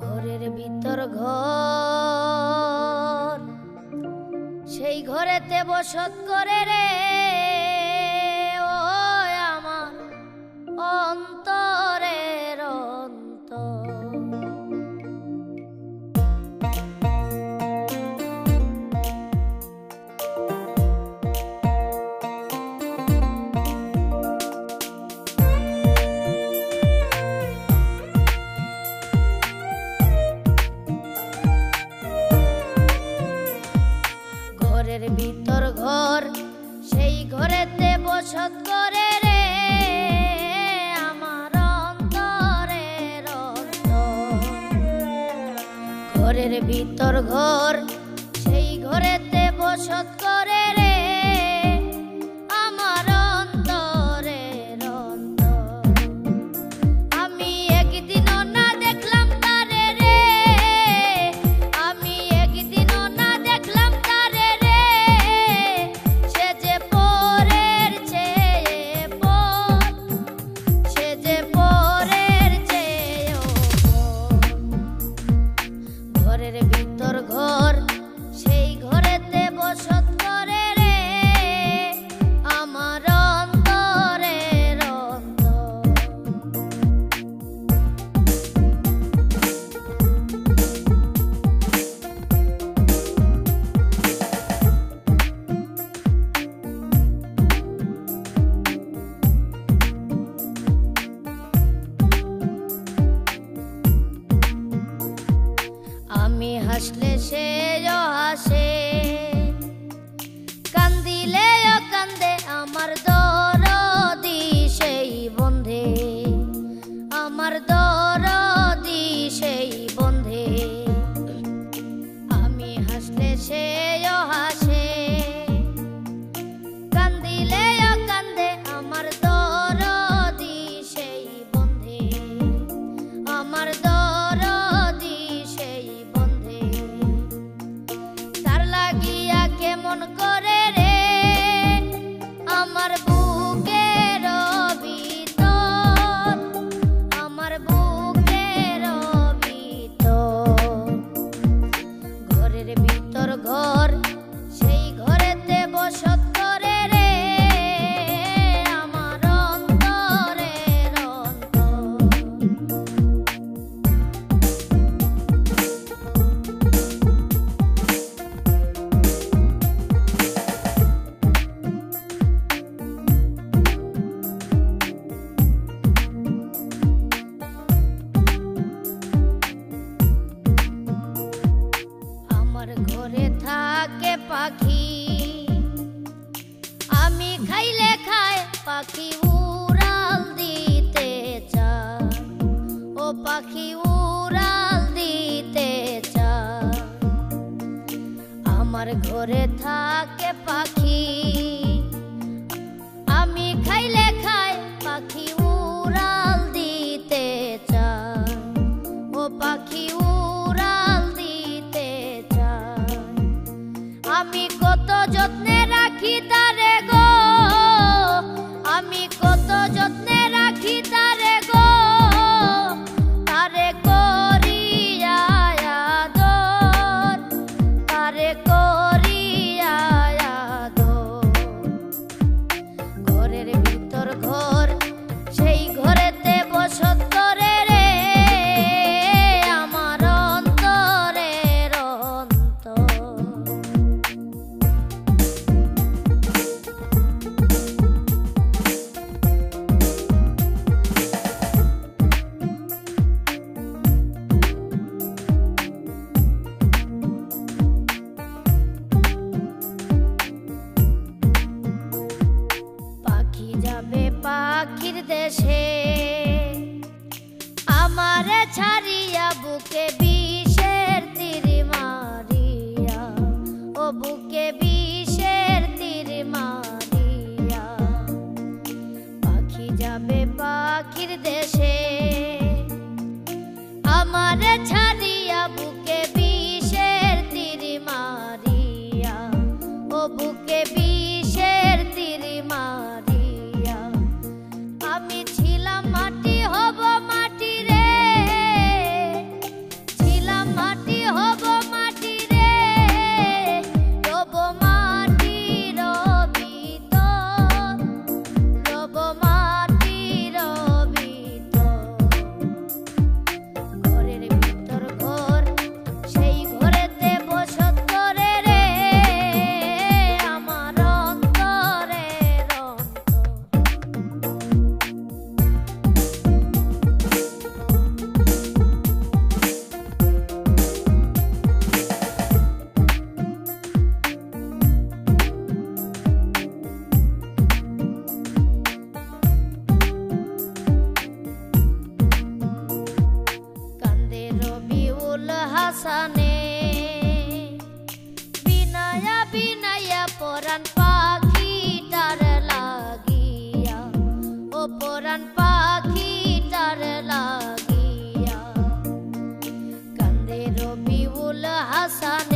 ঘরের ভিতর ঘর, সেই ঘরেতে বসত করে রে ও আমার অন্তরের অন্তর। ঘরের ভিতর ঘর, সেই ঘরেতে বসত করে রে আমার অন্তরের অন্তর। ঘরের ভিতর ঘর, সেই ঘরেতে বসত করে রে আমার অন্তরের অন্তর। আমি একদিনও না দেখলাম তারে রে, আমি একদিনও না দেখলাম তারে রে, সে যে পরের চেয়ে পর, সে যে পরের চেয়েও পর। ঘরের ভিতর ঘর, সেই ঘরেতে বসত করে রে আমার অন্তরের অন্তর। আমি হাসলে সেও হাসে, কান্দিলেও কান্দে আমার দরদি সেই বন্ধে, আমার দরদি সেই বন্ধে। আমি হাসলে সেও হাসে, কান্দিলেও কান্দে আমার দরদি সেই বন্ধে, আমার দরদি সেই বন্ধে। তার লাগিয়া কেমন করে রে আমার বুকের ভিতর, আমার বুকের ভিতর। ঘরের ভিতর ঘর, সেই ঘরেতে বসত করে রে আমার অন্তরের অন্তর। আমার ঘরে থাকে পাখি, আমি খাইলে খায় পাখি উড়াল দিতে চায়, ও পাখি উড়াল দিতে চায়। আমার ঘরে থাকে পাখি, আমি খাইলে খায় পাখি উড়াল দিতে চায়, ও পাখি উড়াল দিতে চায়। আমি কত যত্নে রাখি তারে গো, আমি কত যত্নে রাখি তারে গো, তারে করিয়া আদর, তারে করিয়া আদর। ঘরের ভিতর ঘর, সেই ঘরেতে বসত করে রে আমার অন্তরের অন্তর। পাখি যাবে পাখির দেশে, আমারে ছাড়িয়া বুকে বিষের তীর মারিয়া, ও বুকে বিষের তীর মারিয়া। পাখি যাবে পাখির দেশে, আমারে ছাড়িয়া বুকে বিষের তীর মারিয়া, ও বুকে বিষের তীর মারিয়া। আমি ছিলাম মাটি হব মাটি রে, রবিউল হাসানে। বিনায়া বিনায়া পরাণ পাখিটার লাগিয়া, ও পরাণ পাখিটার লাগিয়া, কান্দে রবিউল হাসানে।